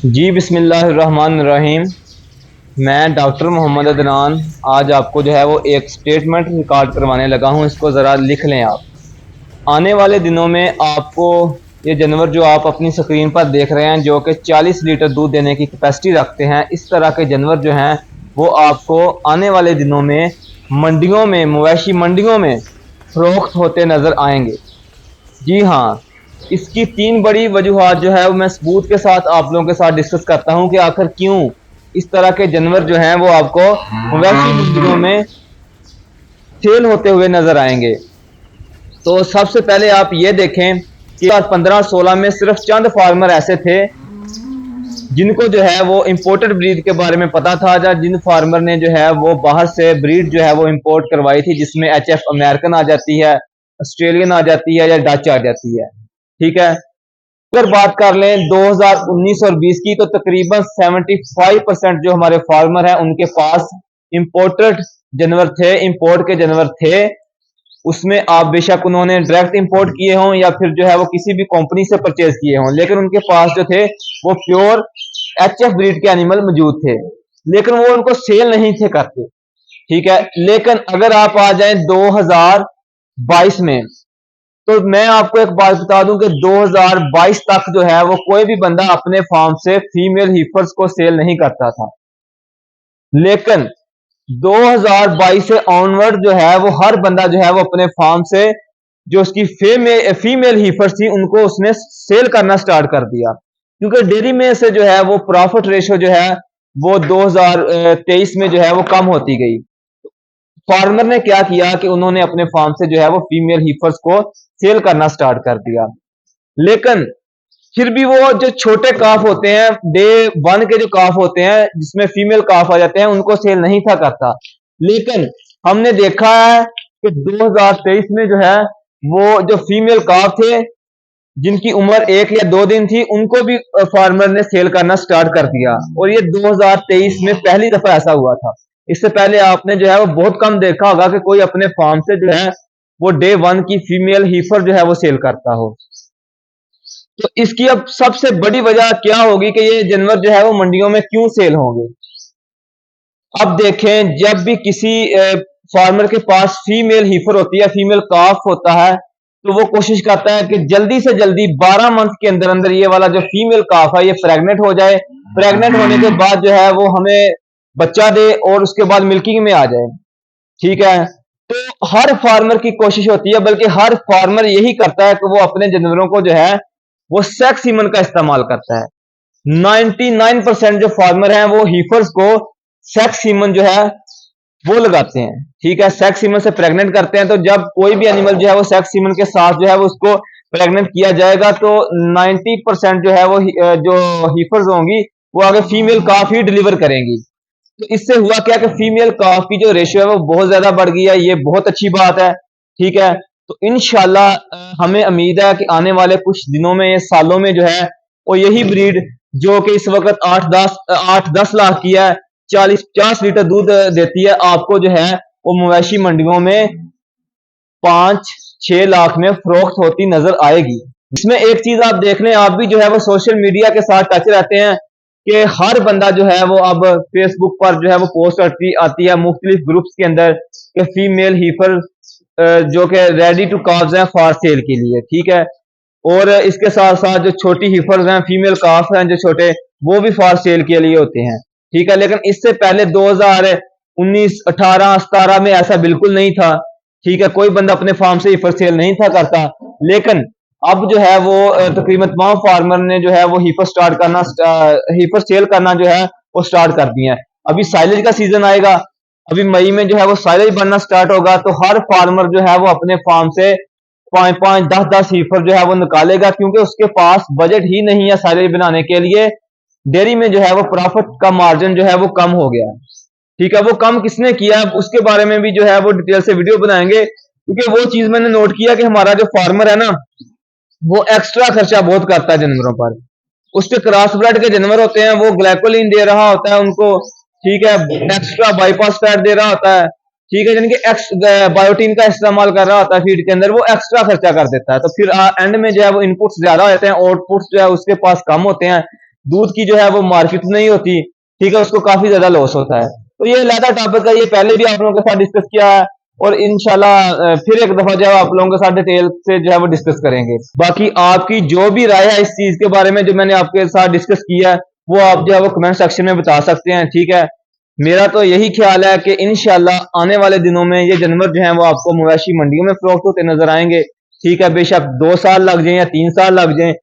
जी बिस्मिल्लाहिर्रहमानिर्रहीम। मैं डॉक्टर मोहम्मद अदनान आज आपको जो है वो एक स्टेटमेंट रिकॉर्ड करवाने लगा हूँ। इसको ज़रा लिख लें आप। आने वाले दिनों में आपको ये जानवर जो आप अपनी स्क्रीन पर देख रहे हैं, जो कि 40 लीटर दूध देने की कैपेसिटी रखते हैं, इस तरह के जानवर जो हैं वो आपको आने वाले दिनों में मंडियों में, मवेशी मंडियों में फरोख्त होते नज़र आएंगे। जी हाँ, इसकी 3 बड़ी वजूहात जो है वो मैं सबूत के साथ आप लोगों के साथ डिस्कस करता हूँ कि आखिर क्यों इस तरह के जानवर जो हैं वो आपको मवेशी मंडियों में सेल होते हुए नजर आएंगे। तो सबसे पहले आप ये देखें कि 2015-16 में सिर्फ चंद फार्मर ऐसे थे जिनको जो है वो इम्पोर्टेड ब्रीड के बारे में पता था, या जिन फार्मर ने जो है वो बाहर से ब्रीड जो है वो इम्पोर्ट करवाई थी, जिसमें एचएफ अमेरिकन आ जाती है, ऑस्ट्रेलियन आ जाती है या डच आ जाती है। ठीक है। अगर बात कर लें 2019 और 20 की, तो तकरीबन 75% जो हमारे फार्मर हैं उनके पास इंपोर्टेड जानवर थे, इंपोर्ट के जानवर थे। उसमें आप बेशक उन्होंने डायरेक्ट इंपोर्ट किए हों या फिर जो है वो किसी भी कंपनी से परचेज किए हों, लेकिन उनके पास जो थे वो प्योर एचएफ ब्रीड के एनिमल मौजूद थे, लेकिन वो उनको सेल नहीं थे करते। ठीक है। लेकिन अगर आप आ जाएं 2022 में, तो मैं आपको एक बात बता दूं कि 2022 तक जो है वो कोई भी बंदा अपने फार्म से फीमेल हीफर्स को सेल नहीं करता था। लेकिन 2022 से ऑनवर्ड जो है वो हर बंदा जो है वो अपने फार्म से जो उसकी फीमेल हीफर्स थी उनको उसने सेल करना स्टार्ट कर दिया, क्योंकि डेयरी में से जो है वो प्रॉफिट रेशो जो है वो 2023 में जो है वो कम होती गई। फार्मर ने क्या किया कि उन्होंने अपने फार्म से जो है वो फीमेल हीफर्स को सेल करना स्टार्ट कर दिया। लेकिन फिर भी वो जो छोटे काफ होते हैं, डे वन के जो काफ होते हैं जिसमें फीमेल काफ आ जाते हैं, उनको सेल नहीं था करता। लेकिन हमने देखा है कि 2023 में जो है वो जो फीमेल काफ थे जिनकी उम्र 1 या 2 दिन थी, उनको भी फार्मर ने सेल करना स्टार्ट कर दिया। और ये 2023 में पहली दफा ऐसा हुआ था। इससे पहले आपने जो है वो बहुत कम देखा होगा कि कोई अपने फार्म से जो है वो डे वन की फीमेल हीफर जो है वो सेल करता हो। तो इसकी अब सबसे बड़ी वजह क्या होगी कि ये जानवर जो है वो मंडियों में क्यों सेल होंगे। अब देखें, जब भी किसी फार्मर के पास फीमेल हीफर होती है, फीमेल काफ होता है, तो वो कोशिश करता है कि जल्दी से जल्दी 12 मंथ के अंदर अंदर ये वाला जो फीमेल काफ है ये प्रेग्नेंट हो जाए। प्रेग्नेंट होने के बाद जो है वो हमें बच्चा दे और उसके बाद मिल्किंग में आ जाए। ठीक है। तो हर फार्मर की कोशिश होती है, बल्कि हर फार्मर यही करता है कि वो अपने जानवरों को जो है वो सेक्स सीमन का इस्तेमाल करता है। 99% जो फार्मर हैं वो हीफर्स को सेक्स सीमन जो है वो लगाते हैं। ठीक है। सेक्स सीमन से प्रेग्नेंट करते हैं, तो जब कोई भी एनिमल जो है वो सेक्स सीमन के साथ जो है वो उसको प्रेग्नेंट किया जाएगा, तो 90% जो है वो जो हीफर्स होंगी वो आगे फीमेल काफ ही डिलीवर करेंगी। तो इससे हुआ क्या कि फीमेल काफ की जो रेशियो है वो बहुत ज्यादा बढ़ गई है। ये बहुत अच्छी बात है। ठीक है। तो इंशाल्लाह हमें उम्मीद है कि आने वाले कुछ दिनों में, सालों में जो है वो यही ब्रीड जो कि इस वक्त 8-10 लाख की है, 40-50 लीटर दूध देती है, आपको जो है वो मवेशी मंडियों में 5-6 लाख में फरोख्त होती नजर आएगी। इसमें एक चीज आप देख लें, आप भी जो है वो सोशल मीडिया के साथ टच रहते हैं कि हर बंदा जो है वो अब फेसबुक पर जो है वो पोस्ट आती है मुख्तलिफ ग्रुप्स के अंदर कि फीमेल हीफर जो कि रेडी टू काफ्स हैं फॉर सेल के लिए। ठीक है। और इसके साथ साथ जो छोटी हीफर्स हैं, फीमेल काफ हैं जो छोटे, वो भी फॉर सेल के लिए होते हैं। ठीक है। लेकिन इससे पहले 2019, 18, 17 में ऐसा बिल्कुल नहीं था। ठीक है। कोई बंदा अपने फार्म से हीफर सेल नहीं था करता। लेकिन अब जो है वो तकरीबन तमाम फार्मर ने जो है वो हीफर सेल करना जो है वो स्टार्ट कर दिए हैं। अभी साइलेज का सीजन आएगा, अभी मई में जो है वो साइलेज बनना स्टार्ट होगा, तो हर फार्मर जो है वो अपने फार्म से 5-5, 10-10 हीफर जो है वो निकालेगा, क्योंकि उसके पास बजट ही नहीं है साइलेज बनाने के लिए। डेयरी में जो है वो प्रॉफिट का मार्जिन जो है वो कम हो गया है। ठीक है। वो कम किसने किया है उसके बारे में भी जो है वो डिटेल से वीडियो बनाएंगे, क्योंकि वो चीज मैंने नोट किया कि हमारा जो फार्मर है ना वो एक्स्ट्रा खर्चा बहुत करता है जानवरों पर। उसके क्रॉस ब्रेड के जानवर होते हैं, वो ग्लाइकोलिन दे रहा होता है उनको। ठीक है। एक्स्ट्रा बाईपास फैट दे रहा होता है। ठीक है। यानी कि बायोटीन का इस्तेमाल कर रहा होता है फीड के अंदर, वो एक्स्ट्रा खर्चा कर देता है। तो फिर एंड में जो है वो इनपुट्स ज्यादा होते हैं, आउटपुट्स जो है उसके पास कम होते हैं। दूध की जो है वो मार्केट नहीं होती, ठीक है, उसको काफी ज्यादा लॉस होता है। तो ये अलग टॉपिक है, ये पहले भी आप लोगों के साथ डिस्कस किया है और इंशाल्लाह फिर एक दफा जो है आप लोगों के साथ डिटेल से जो है वो डिस्कस करेंगे। बाकी आपकी जो भी राय है इस चीज के बारे में जो मैंने आपके साथ डिस्कस किया है वो आप जो है वो कमेंट सेक्शन में बता सकते हैं, ठीक है। मेरा तो यही ख्याल है कि इंशाल्लाह आने वाले दिनों में ये जानवर जो है वो आपको मवेशी मंडियों में फरोख्त होते नजर आएंगे, ठीक है। बेशक 2 साल लग जाए या 3 साल लग जाए,